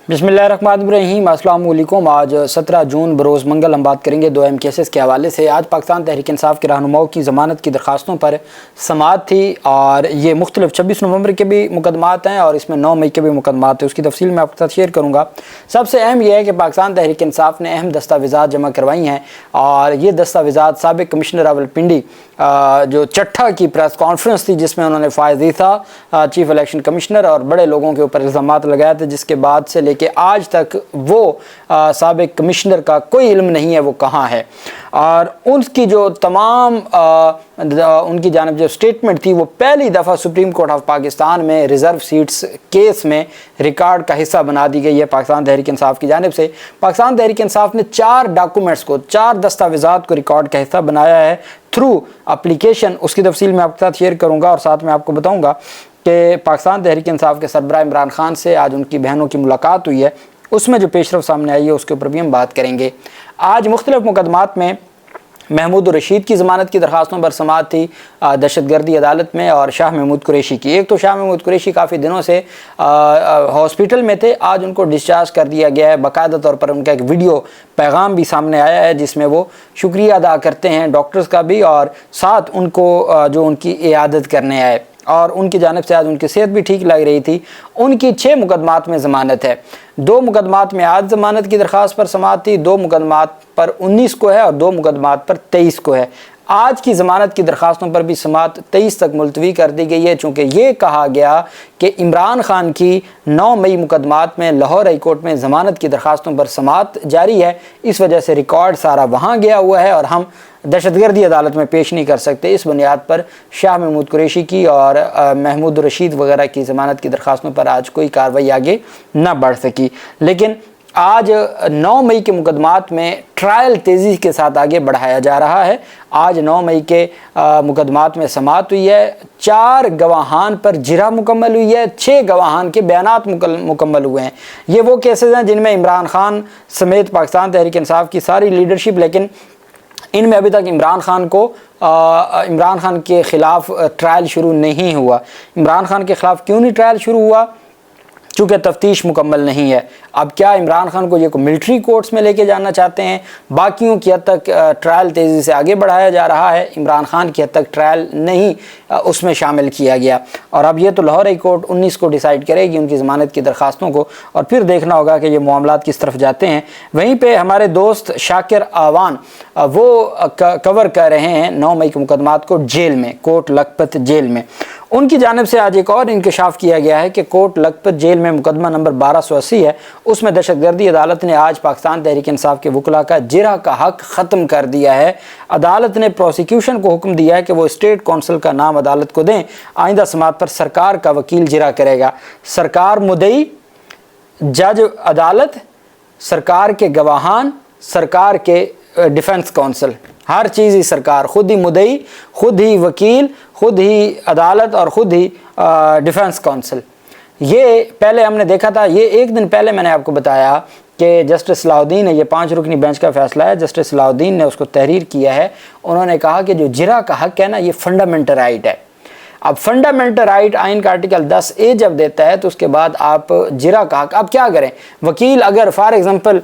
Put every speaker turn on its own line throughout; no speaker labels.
बिस्मिल्लाहिर्रहमानिर्रहीम। अस्सलाम वालेकुम। आज 17 जून बरोज़ मंगल हम बात करेंगे दो अहम केसेस के हवाले से। आज पाकिस्तान तहरीक इंसाफ के रहनुमाओं की ज़मानत की दरख्वास्तों पर समाअत थी और ये मुख्तलिफ 26 नवंबर के भी मुकदमात हैं और इसमें 9 मई के भी मुकदमात हैं। उसकी तफसील मैं आपके साथ शेयर करूँगा। सबसे अहम यह है कि पाकिस्तान तहरीक इंसाफ ने अहम दस्तावेज़ात जमा करवाई हैं और ये दस्तावेज़ात साबिक़ कमिश्नर रावलपिंडी जो चट्ठा की प्रेस कॉन्फ्रेंस थी जिसमें उन्होंने फ़ायज़ था चीफ इलेक्शन कमिश्नर और बड़े लोगों के ऊपर इल्ज़ामात लगाए थे, जिसके बाद से लेके आज तक वो साबिक़ कमिश्नर का कोई इल्म नहीं है वो कहाँ है। और उनकी जो तमाम उनकी जानिब जो स्टेटमेंट थी वो पहली दफ़ा सुप्रीम कोर्ट ऑफ पाकिस्तान में रिज़र्व सीट्स केस में रिकॉर्ड का हिस्सा बना दी गई है पाकिस्तान तहरीक इंसाफ की जानिब से। पाकिस्तान तहरीक इंसाफ ने 4 डॉक्यूमेंट्स को, 4 दस्तावेज़ात को रिकॉर्ड का हिस्सा बनाया है थ्रू एप्लीकेशन। उसकी तफसील मैं आपके साथ शेयर करूँगा और साथ में आपको बताऊँगा कि पाकिस्तान तहरीक इंसाफ के सरबराह इमरान खान से आज उनकी बहनों की मुलाकात हुई है, उसमें जो पेशरफ सामने आई है उसके ऊपर भी हम बात करेंगे। आज मुख्तलिफ मुकदमात में महमूद रशीद की ज़मानत की दरख्वास्तों पर समाअत थी दहशतगर्दी अदालत में और शाह महमूद कुरैशी की। एक तो शाह महमूद कुरैशी काफ़ी दिनों से हॉस्पिटल में थे, आज उनको डिस्चार्ज कर दिया गया है। बाकायदा तौर पर उनका एक वीडियो पैगाम भी सामने आया है जिसमें वो शुक्रिया अदा करते हैं डॉक्टर्स का भी और साथ उनको जो उनकी इयादत करने आए और उनकी जानिब से आज उनकी सेहत भी ठीक लग रही थी। उनकी 6 मुकदमात में ज़मानत है। 2 मुकदमात में आज ज़मानत की दरख्वास्त पर समाअत थी, 2 मुकदमात पर 19 को है और 2 मुकदमात पर 23 को है। आज की ज़मानत की दरख्वास्तों पर भी समाअत 23 तक मुलतवी कर दी गई है, चूँकि ये कहा गया कि इमरान खान की 9 मई मुकदमात में लाहौर हाई कोर्ट में ज़मानत की दरख्वास्तों पर समाअत जारी है। इस वजह से रिकॉर्ड सारा वहाँ गया हुआ है और हम दहशतगर्दी अदालत में पेश नहीं कर सकते। इस बुनियाद पर शाह महमूद कुरैशी की और महमूद रशीद वगैरह की ज़मानत की दरख्वास्तों पर आज कोई कार्रवाई आगे न बढ़ सकी। लेकिन आज 9 मई के मुकदमात में ट्रायल तेज़ी के साथ आगे बढ़ाया जा रहा है। आज 9 मई के मुकदमात में समाअत हुई है। 4 गवाहान पर जिरा मुकम्मल हुई है, 6 गवाहान के बयानात मुकम्मल हुए हैं। ये वो केसेस हैं जिनमें इमरान खान समेत पाकिस्तान तहरीक इंसाफ की सारी लीडरशिप, लेकिन इनमें अभी तक इमरान खान के ख़िलाफ़ ट्रायल शुरू नहीं हुआ। इमरान खान के ख़िलाफ़ क्यों नहीं ट्रायल शुरू हुआ? चूँकि तफ्तीश मुकम्मल नहीं है। अब क्या इमरान खान को ये को मिलिट्री कोर्ट्स में लेके जाना चाहते हैं? बाकियों की हद तक ट्रायल तेज़ी से आगे बढ़ाया जा रहा है, इमरान खान की हद तक ट्रायल नहीं उसमें शामिल किया गया। और अब ये तो लाहौर हाई कोर्ट 19 को डिसाइड करेगी उनकी ज़मानत की दरख्वास्तों को और फिर देखना होगा कि ये मामलात किस तरफ जाते हैं। वहीं पर हमारे दोस्त शाकिर आवान वो कवर कर रहे हैं 9 मई के मुकदमात को जेल में, कोट लखपत जेल में। उनकी जानिब से आज एक और इंकशाफ किया गया है कि कोट लखपत जेल में मुकदमा नंबर 1280 है, उसमें दहशतगर्दी अदालत ने आज पाकिस्तान तहरीक इंसाफ के वकला का जिरा का हक ख़त्म कर दिया है। अदालत ने प्रोसिक्यूशन को हुक्म दिया है कि वो स्टेट कौंसल का नाम अदालत को दें। आइंदा समाअत पर सरकार का वकील जिरा करेगा। सरकार मुद्दई, जज अदालत, सरकार के गवाहान, सरकार के डिफेंस काउंसिल, हर चीज़ ही सरकार, खुद ही मुद्दई, खुद ही वकील, खुद ही अदालत और खुद ही डिफेंस काउंसिल। ये पहले हमने देखा था, ये एक दिन पहले मैंने आपको बताया कि जस्टिस सलाहुद्दीन ने, ये 5 रुकनी बेंच का फैसला है, जस्टिस सलाहुद्दीन ने उसको तहरीर किया है। उन्होंने कहा कि जो जिरा का हक है ना, ये फंडामेंटल राइट है। अब फंडामेंटल राइट आइन का आर्टिकल 10A जब देता है तो उसके बाद आप जिरा का हक, आप क्या करें? वकील अगर फॉर एग्जांपल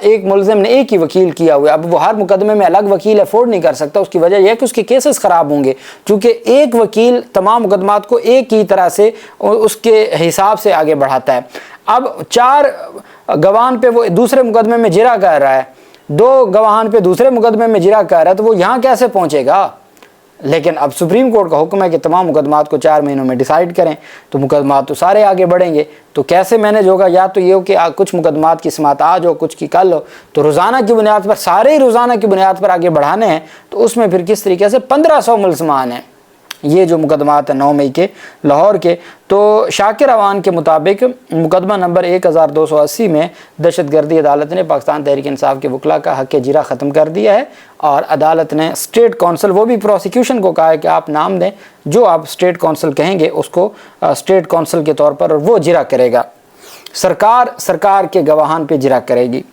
एक मुलजिम ने एक ही वकील किया हुआ है, अब वो हर मुकदमे में अलग वकील अफोर्ड नहीं कर सकता। उसकी वजह यह है कि उसके केसेस ख़राब होंगे, क्योंकि एक वकील तमाम मुकदमात को एक ही तरह से उसके हिसाब से आगे बढ़ाता है। अब 4 गवाहान पे वो दूसरे मुकदमे में जिरा कर रहा है, 2 गवाहान पे दूसरे मुकदमे में जिरा कर रहा है, तो वो यहाँ कैसे पहुँचेगा? लेकिन अब सुप्रीम कोर्ट का हुक्म है कि तमाम मुकदमात को 4 महीनों में डिसाइड करें, तो मुकदमात तो सारे आगे बढ़ेंगे। तो कैसे मैनेज होगा? या तो ये हो कि कुछ मुकदमात की समाअत आज हो, कुछ की कल हो, तो रोज़ाना की बुनियाद पर, सारे ही रोज़ाना की बुनियाद पर आगे बढ़ाने हैं, तो उसमें फिर किस तरीके से 1500 मुल्ज़मान हैं ये जो मुकदमात हैं 9 मई के लाहौर के। तो शाकिर अवान के मुताबिक मुकदमा नंबर 1280 में दहशतगर्दी अदालत ने पाकिस्तान तहरीक इंसाफ के वकला का हक जिरा ख़त्म कर दिया है और अदालत ने स्टेट कौंसल, वो भी प्रोसिक्यूशन को कहा है कि आप नाम दें, जो आप स्टेट कौंसल कहेंगे उसको स्टेट कौंसल के तौर पर वो जिरा करेगा। सरकार के गवाहान पे जिरा करेगी।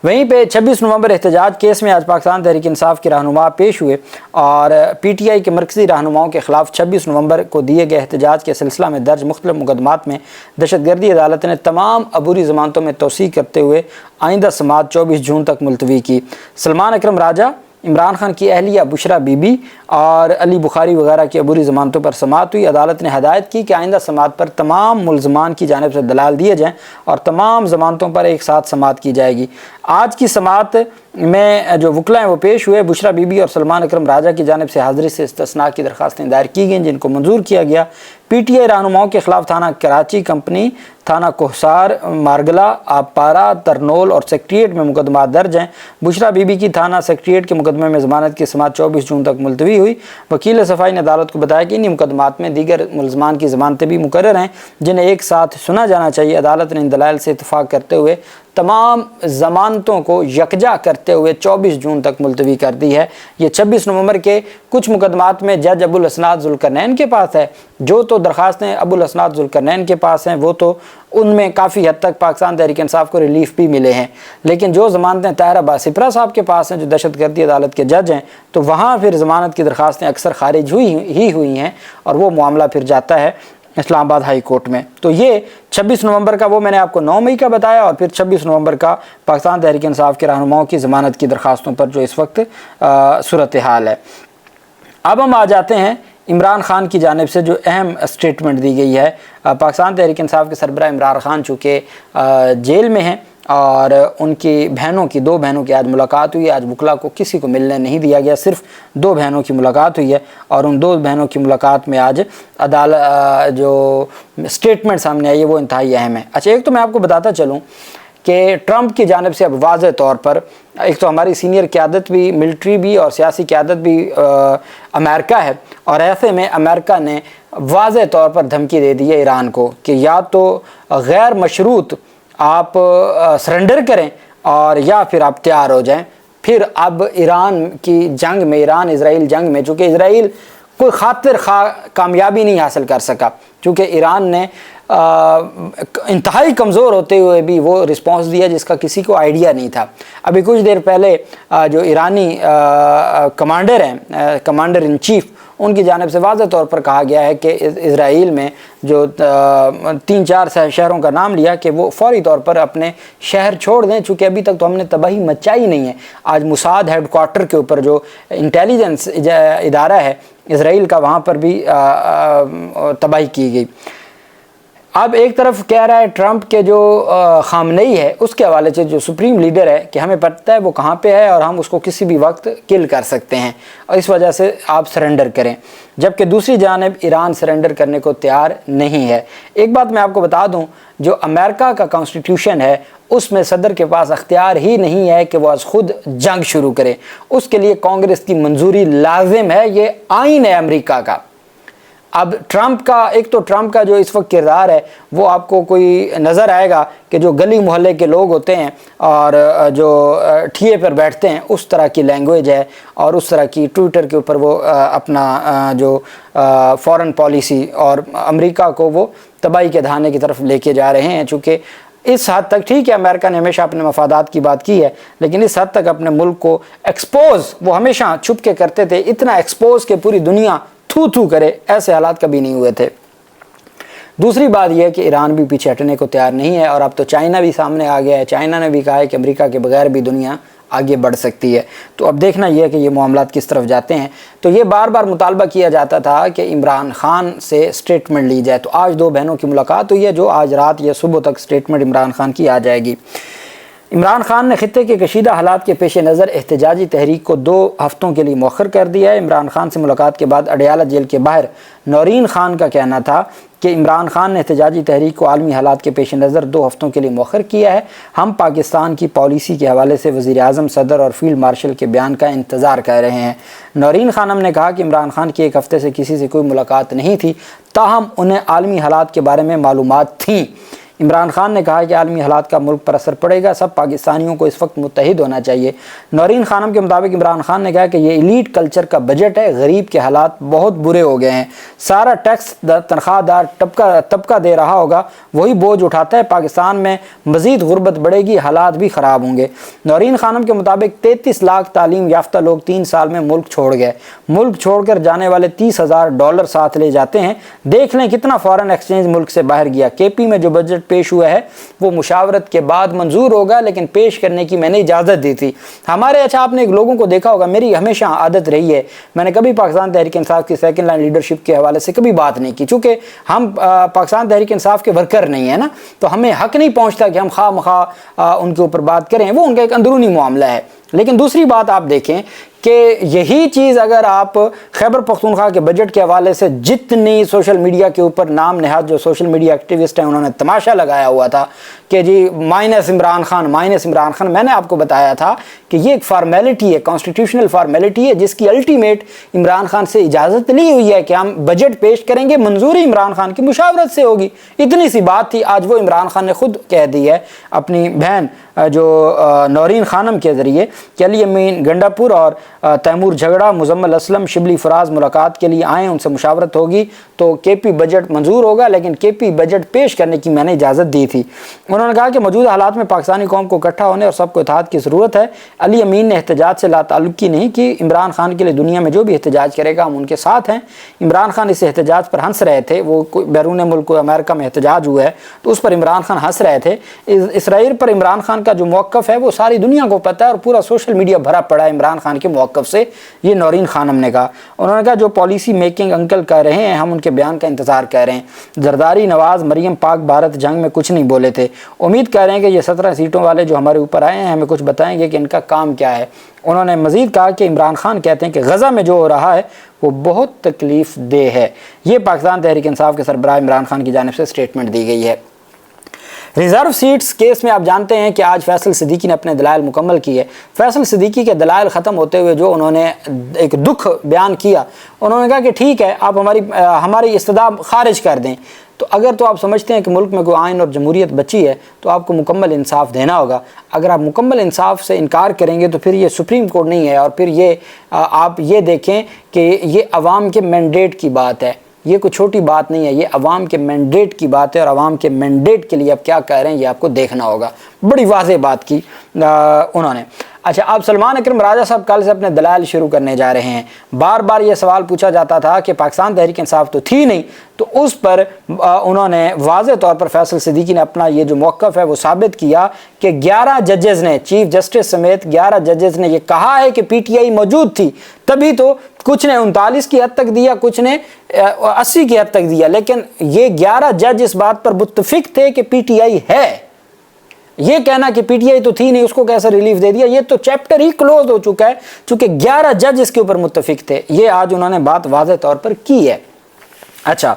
वहीं पे 26 नवंबर एहतजाज केस में आज पाकिस्तान तहरीक इंसाफ के रहनुमा पेश हुए और PTI के मरकज़ी रहनुमाओं के ख़िलाफ़ 26 नवंबर को दिए गए एहतजाज के सिलसिला में दर्ज मुख्तलिफ़ मुकदमात में दहशतगर्दी अदालत ने तमाम अबूरी ज़मानतों में तोसी करते हुए आइंदा समाअत 24 जून तक मुलतवी की। सलमान अकरम राजा, इमरान खान की अहलिया बुशरा बीबी और अली बुखारी वगैरह की अबूरी ज़मानतों पर समाअत हुई। अदालत ने हदायत की कि आइंदा समाअत पर तमाम मुल्ज़मान की जानिब से दलाल दिए जाएँ और तमाम ज़मानतों पर एक साथ समाअत की जाएगी। आज की समाअत में जो वकला हैं वो पेश हुए। बुशरा बीबी और सलमान अकरम राजा की जानिब से हाज़िरी से इस्तिस्ना की दरख्वास्तें दायर की गईं जिनको मंजूर किया गया। PTI रहनुमाओं के ख़िलाफ़ थाना कराची कंपनी, थाना कोहसार, मारगला, आपारा, तरनोल और सेक्रेटेरिएट में मुकदमा दर्ज हैं। बुशरा बीबी की थाना सेक्रेटेरिएट के मुकदमे में ज़मानत की समाअत 24 जून तक मुलतवी हुई। वकील सफ़ाई ने अदालत को बताया कि इन मुकदमात में दीगर मुल्ज़मान की ज़मानतें भी मुकर्रर हैं जिन्हें एक साथ सुना जाना चाहिए। अदालत ने इन दलाइल से इत्तफ़ाक़ करते हुए तमाम ज़मानतों को यकजा करते हुए 24 जून तक मुलतवी कर दी है। ये 26 नवंबर के कुछ मुकदमात में जज अबुल हसनात ज़ुल्करनैन के पास है। जो तो दरख्वास्तें अबुल हसनात ज़ुल्करनैन के पास हैं वो तो उनमें काफ़ी हद तक पाकिस्तान तहरीक इंसाफ को रिलीफ भी मिले हैं, लेकिन जो ज़मानतें ताहिर अब्बास सिपरा साहब के पास हैं जो दहशतगर्दी अदालत के जज हैं, तो वहाँ फिर ज़मानत की दरख्वास्तें अक्सर खारिज हुई हैं और वो मामला फिर जाता है इस्लामाबाद हाई कोर्ट में। तो ये 26 नवंबर का वो मैंने आपको 9 मई का बताया और फिर 26 नवंबर का पाकिस्तान तहरीक इंसाफ के रहनुमाओं की ज़मानत की दरख्वास्तों पर जो इस वक्त सूरत हाल है। अब हम आ जाते हैं इमरान खान की जानिब से जो अहम स्टेटमेंट दी गई है। पाकिस्तान तहरीक इंसाफ के सरबराह इमरान खान चूँकि जेल में हैं और उनकी बहनों की 2 बहनों की आज मुलाकात हुई। आज वकला को किसी को मिलने नहीं दिया गया, सिर्फ 2 बहनों की मुलाकात हुई है और उन 2 बहनों की मुलाकात में आज अदालत जो स्टेटमेंट सामने आई है वो इंतहाई अहम है। अच्छा, एक तो मैं आपको बताता चलूँ कि ट्रंप की जानिब से अब वाज़ेह तौर पर एक तो हमारी सीनियर क़यादत भी, मिलिट्री भी और सियासी क़यादत भी अमेरिका है और ऐसे में अमेरिका ने वाज़ेह तौर पर धमकी दे दी है ईरान को कि या तो गैर मशरूत आप सरेंडर करें और या फिर आप तैयार हो जाएं। फिर अब ईरान की जंग में, ईरान इजराइल जंग में, चूँकि इजराइल कोई खातिर कामयाबी नहीं हासिल कर सका, चूँकि ईरान ने इंतहाई कमज़ोर होते हुए भी वो रिस्पांस दिया जिसका किसी को आइडिया नहीं था। अभी कुछ देर पहले जो ईरानी कमांडर हैं, कमांडर इन चीफ़, उनकी जानिब से वाज़ेह तौर पर कहा गया है कि इज़राइल में जो 3-4 शहरों का नाम लिया कि वो फौरी तौर पर अपने शहर छोड़ दें, चूँकि अभी तक तो हमने तबाही मचाई नहीं है। आज मुसाद हेड क्वार्टर के ऊपर जो इंटेलिजेंस इदारा है इज़राइल का, वहाँ पर भी तबाही की गई। अब एक तरफ कह रहा है ट्रंप के जो खामनेई है उसके हवाले से जो सुप्रीम लीडर है कि हमें पता है वो कहाँ पे है और हम उसको किसी भी वक्त किल कर सकते हैं और इस वजह से आप सरेंडर करें, जबकि दूसरी जानिब ईरान सरेंडर करने को तैयार नहीं है। एक बात मैं आपको बता दूं, जो अमेरिका का कॉन्स्टिट्यूशन है उसमें सदर के पास अख्तियार ही नहीं है कि वो आज खुद जंग शुरू करे, उसके लिए कांग्रेस की मंजूरी लाजिम है। ये आइन है अमेरिका का। अब ट्रंप का, एक तो ट्रंप का जो इस वक्त किरदार है वो आपको कोई नज़र आएगा कि जो गली मोहल्ले के लोग होते हैं और जो ठिए पर बैठते हैं उस तरह की लैंग्वेज है और उस तरह की ट्विटर के ऊपर वो अपना जो फॉरेन पॉलिसी और अमेरिका को वो तबाही के धाने की तरफ लेके जा रहे हैं। चूँकि इस हद तक ठीक है अमेरिका ने हमेशा अपने मफादात की बात की है, लेकिन इस हद तक अपने मुल्क को एक्सपोज वो हमेशा छुप के करते थे, इतना एक्सपोज के पूरी दुनिया थू करे, ऐसे हालात कभी नहीं हुए थे। दूसरी बात यह है कि ईरान भी पीछे हटने को तैयार नहीं है और अब तो चाइना भी सामने आ गया है। चाइना ने भी कहा है कि अमेरिका के बगैर भी दुनिया आगे बढ़ सकती है। तो अब देखना यह है कि ये मामलात किस तरफ जाते हैं। तो ये बार बार मुतालबा किया जाता था कि इमरान खान से स्टेटमेंट ली जाए। तो आज 2 बहनों की मुलाकात हुई है, जो आज रात या सुबह तक स्टेटमेंट इमरान खान की आ जाएगी। इमरान खान ने खित्ते के कशीदा हालात के पेश नज़र एहतजाजी तहरीक को 2 हफ्तों के लिए मौखर कर दिया है। इमरान खान से मुलाकात के बाद अडयाला जेल के बाहर नौरीन खान का कहना था कि इमरान खान ने एहतजाजी तहरीक को आलमी हालात के पेश नज़र 2 हफ्तों के लिए मौखर किया है। हम पाकिस्तान की पॉलिसी के हवाले से वज़ीर आज़म, सदर और फील्ड मार्शल के बयान का इंतज़ार कर रहे हैं। नौरीन खानम ने कहा कि इमरान खान की 1 हफ्ते से किसी से कोई मुलाकात नहीं थी, ताहम उन्हें आलमी हालात के बारे में मालूमात थी। عمران خان نے کہا کہ عالمی حالات کا ملک پر اثر پڑے گا، سب پاکستانیوں کو اس وقت متحد ہونا چاہیے۔ نورین خانم کے مطابق عمران خان نے کہا کہ یہ ایلیٹ کلچر کا بجٹ ہے، غریب کے حالات بہت برے ہو گئے ہیں، سارا ٹیکس تنخواہ دار طبقہ دے رہا ہوگا، وہی بوجھ اٹھاتا ہے، پاکستان میں مزید غربت بڑھے گی، حالات بھی خراب ہوں گے۔ نورین خانم کے مطابق 33 لاکھ تعلیم یافتہ لوگ 3 سال میں ملک چھوڑ گئے، ملک چھوڑ کر جانے والے $30,000 ساتھ لے جاتے ہیں، دیکھ لیں کتنا فارن ایکسچینج ملک سے باہر گیا۔ کے پی میں جو بجٹ پیش ہوا ہے وہ مشاورت کے بعد منظور ہوگا، لیکن پیش کرنے کی میں نے اجازت دی تھی ہمارے۔ اچھا آپ نے لوگوں کو دیکھا ہوگا، میری ہمیشہ عادت رہی ہے، میں نے کبھی پاکستان تحریک انصاف کی سیکنڈ لائن لیڈرشپ کے حوالے سے کبھی بات نہیں کی، چونکہ ہم پاکستان تحریک انصاف کے ورکر نہیں ہیں نا، تو ہمیں حق نہیں پہنچتا کہ ہم خواہ مخواہ ان کے اوپر بات کریں، وہ ان کا ایک اندرونی معاملہ ہے۔ لیکن دوسری بات آپ دیکھیں کہ یہی چیز اگر آپ خیبر پختونخوا کے بجٹ کے حوالے سے جتنی سوشل میڈیا کے اوپر نام نہاد جو سوشل میڈیا ایکٹیوسٹ ہیں انہوں نے تماشا لگایا ہوا تھا کہ جی مائنس عمران خان، میں نے آپ کو بتایا تھا کہ یہ ایک فارمیلٹی ہے، کانسٹیٹیوشنل فارمیلٹی ہے، جس کی الٹیمیٹ عمران خان سے اجازت لی ہوئی ہے کہ ہم بجٹ پیش کریں گے، منظوری عمران خان کی مشاورت سے ہوگی، اتنی سی بات تھی۔ آج وہ عمران خان نے خود کہہ دی ہے اپنی بہن جو نورین خانم کے ذریعے کہ علی امین گنڈاپور اور تیمور جھگڑا، مزمل اسلم، شبلی فراز ملاقات کے لیے آئیں، ان سے مشاورت ہوگی تو کے پی بجٹ منظور ہوگا، لیکن کے پی بجٹ پیش کرنے کی میں نے اجازت دی تھی۔ انہوں نے کہا کہ موجودہ حالات میں پاکستانی قوم کو اکٹھا ہونے اور سب کو اتحاد کی ضرورت ہے۔ علی امین نے احتجاج سے لا تعلقی نہیں کی، عمران خان کے لیے دنیا میں جو بھی احتجاج کرے گا ہم ان کے ساتھ ہیں۔ عمران خان اس احتجاج پر ہنس رہے تھے، وہ بیرون ملک امریکہ میں احتجاج ہوا ہے تو اس پر عمران خان ہنس رہے تھے۔ اسرائیل پر عمران خان کا جو موقف ہے وہ ساری دنیا کو پتہ ہے اور پورا سوشل میڈیا بھرا پڑا ہے عمران خان کے موقف سے، یہ نورین خانم نے کہا۔ انہوں نے کہا جو پالیسی میکنگ انکل کر رہے ہیں ہم ان کے بیان کا انتظار کر رہے ہیں۔ زرداری، نواز، مریم پاک بھارت جنگ میں کچھ نہیں بولے تھے، امید کر رہے ہیں کہ یہ 17 سیٹوں والے جو ہمارے اوپر آئے ہیں ہمیں کچھ بتائیں گے کہ ان کا کام کیا ہے۔ انہوں نے مزید کہا کہ عمران خان کہتے ہیں کہ غزہ میں جو ہو رہا ہے وہ بہت تکلیف دہ ہے۔ یہ پاکستان تحریک انصاف کے سربراہ عمران خان کی جانب سے سٹیٹمنٹ دی گئی ہے۔ ریزرو سیٹس کیس میں آپ جانتے ہیں کہ آج فیصل صدیقی نے اپنے دلائل مکمل کیے۔ فیصل صدیقی کے دلائل ختم ہوتے ہوئے جو انہوں نے ایک دکھ بیان کیا، انہوں نے کہا کہ ٹھیک ہے آپ ہماری استدعا خارج کر دیں، تو اگر تو آپ سمجھتے ہیں کہ ملک میں کوئی آئین اور جمہوریت بچی ہے تو آپ کو مکمل انصاف دینا ہوگا۔ اگر آپ مکمل انصاف سے انکار کریں گے تو پھر یہ سپریم کورٹ نہیں ہے، اور پھر یہ آپ یہ دیکھیں کہ یہ عوام کے مینڈیٹ کی بات ہے، یہ کوئی چھوٹی بات نہیں ہے، یہ عوام کے مینڈیٹ کی بات ہے، اور عوام کے مینڈیٹ کے لیے آپ کیا کہہ رہے ہیں یہ آپ کو دیکھنا ہوگا۔ بڑی واضح بات کی انہوں نے۔ اچھا، اب سلمان اکرم راجہ صاحب کل سے اپنے دلائل شروع کرنے جا رہے ہیں۔ بار بار یہ سوال پوچھا جاتا تھا کہ پاکستان تحریک انصاف تو تھی نہیں، تو اس پر انہوں نے واضح طور پر فیصل صدیقی نے اپنا یہ جو موقف ہے وہ ثابت کیا کہ 11 ججز نے، چیف جسٹس سمیت 11 ججز نے یہ کہا ہے کہ پی ٹی آئی موجود تھی، تبھی تو کچھ نے 39 کی حد تک دیا، کچھ نے 80 کی حد تک دیا، لیکن یہ 11 جج اس بات پر متفق تھے کہ پی ٹی آئی ہے۔ یہ کہنا کہ پی ٹی آئی تو تھی نہیں اس کو کیسے ریلیف دے دیا، یہ تو چیپٹر ہی کلوز ہو چکا ہے، چونکہ 11 جج اس کے اوپر متفق تھے۔ یہ آج انہوں نے بات واضح طور پر کی ہے۔ اچھا،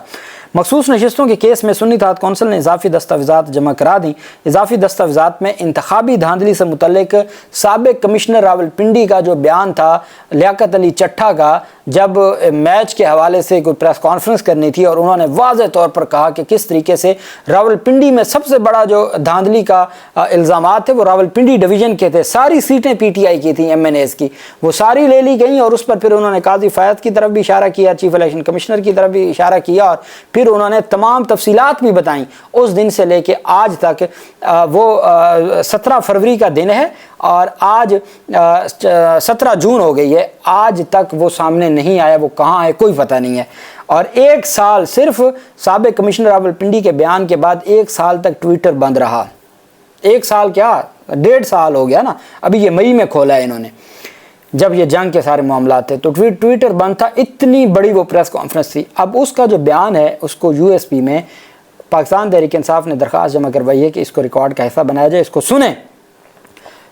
مخصوص نشستوں کے کیس میں سنی اتحاد کونسل نے اضافی دستاویزات جمع کرا دیں۔ اضافی دستاویزات میں انتخابی دھاندلی سے متعلق سابق کمشنر راولپنڈی کا جو بیان تھا لیاقت علی چٹھا کا، جب میچ کے حوالے سے کوئی پریس کانفرنس کرنی تھی اور انہوں نے واضح طور پر کہا کہ کس طریقے سے راولپنڈی میں سب سے بڑا جو دھاندلی کا الزامات تھے وہ راولپنڈی ڈویژن کے تھے، ساری سیٹیں پی ٹی آئی کی تھیں، ایم این ایز کی، وہ ساری لے لی گئیں، اور اس پر پھر انہوں نے قاضی فیاض کی طرف بھی اشارہ کیا، چیف الیکشن کمشنر کی طرف بھی اشارہ کیا، اور پھر انہوں نے تمام تفصیلات بھی بتائیں اس دن سے لے کے آج تک۔ وہ 17 فروری کا دن ہے اور آج 17 جون ہو گئی ہے، آج تک وہ سامنے نہیں آیا، وہ کہاں ہے کوئی پتہ نہیں ہے۔ اور 1 سال صرف سابق کمشنر راولپنڈی کے بیان کے بعد 1 سال تک ٹویٹر بند رہا۔ 1 سال کیا 1.5 سال ہو گیا نا، ابھی یہ مئی میں کھولا ہے انہوں نے، جب یہ جنگ کے سارے معاملات تھے تو ٹویٹر بند تھا، اتنی بڑی وہ پریس کانفرنس تھی۔ اب اس کا جو بیان ہے اس کو یو ایس پی میں پاکستان تحریک انصاف نے درخواست جمع کروائی ہے کہ اس کو ریکارڈ کا حصہ بنایا جائے، اس کو سنیں۔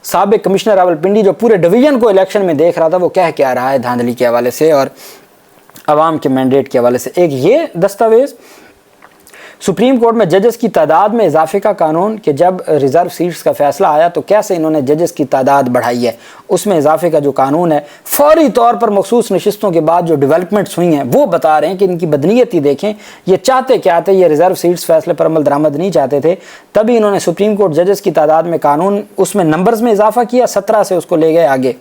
سابق کمشنر راولپنڈی جو پورے ڈویژن کو الیکشن میں دیکھ رہا تھا وہ کہہ کے آ رہا ہے دھاندلی کے حوالے سے اور عوام کے مینڈیٹ کے حوالے سے۔ ایک یہ دستاویز، सुप्रीम कोर्ट में जजेस की तादाद में इजाफे का कानून कि जब रिज़र्व सीट्स का फैसला आया तो कैसे इन्होंने जजेस की तादाद बढ़ाई है, उसमें इजाफे का जो कानून है फौरी तौर पर मखसूस नशिस्तों के बाद जो डेवलपमेंट्स हुई हैं वो बता रहे हैं कि इनकी बदनीयती देखें। ये चाहते क्या थे, ये रिज़र्व सीट्स फैसले पर अमल दरामद नहीं चाहते थे, तभी इन्होंने सुप्रीम कोर्ट जजेस की तादाद में कानून उसमें नंबर्स में इजाफा किया, 17 से उसको ले गए आगे।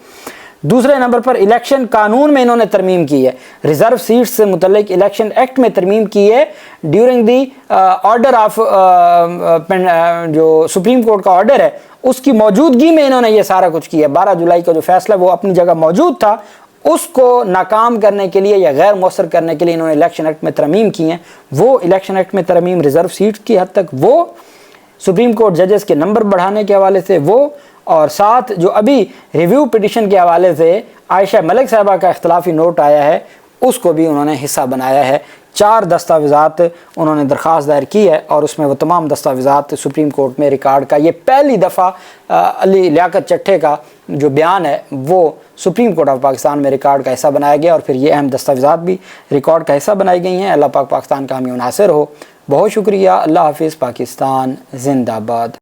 दूसरे नंबर पर इलेक्शन कानून में इन्होंने तरमीम की है, रिजर्व सीट्स से मुतल्लिक इलेक्शन एक्ट में तरमीम की है। ड्यूरिंग दी ऑर्डर ऑफ जो सुप्रीम कोर्ट का ऑर्डर है उसकी मौजूदगी में इन्होंने ये सारा कुछ किया। 12 जुलाई का जो फैसला वो अपनी जगह मौजूद था, उसको नाकाम करने के लिए या गैर मौसर करने के लिए इन्होंने इलेक्शन एक्ट में तरमीम की हैं। वो इलेक्शन एक्ट में तरमीम रिजर्व सीट की हद तक वो, सुप्रीम कोर्ट जजेस के नंबर बढ़ाने के हवाले से वो, और साथ जो अभी रिव्यू पिटिशन के हवाले से आयशा मलिक साहबा का इख्तलाफी नोट आया है उसको भी उन्होंने हिस्सा बनाया है। 4 दस्तावेज़ात उन्होंने दरख्वास्त दायर की है और उसमें वो तमाम दस्तावेज़ात सुप्रीम कोर्ट में रिकॉर्ड का, ये पहली दफ़ा अली लियाकत चट्टे का जो बयान है वो सुप्रीम कोर्ट ऑफ पाकिस्तान में रिकॉर्ड का हिस्सा बनाया गया और फिर ये अहम दस्तावेज़ात भी रिकॉर्ड का हिस्सा बनाई गई हैं। अल्लाह पाक पाकिस्तान का हामी नासिर हो। बहुत शुक्रिया। अल्लाह हाफिज़। पाकिस्तान जिंदाबाद।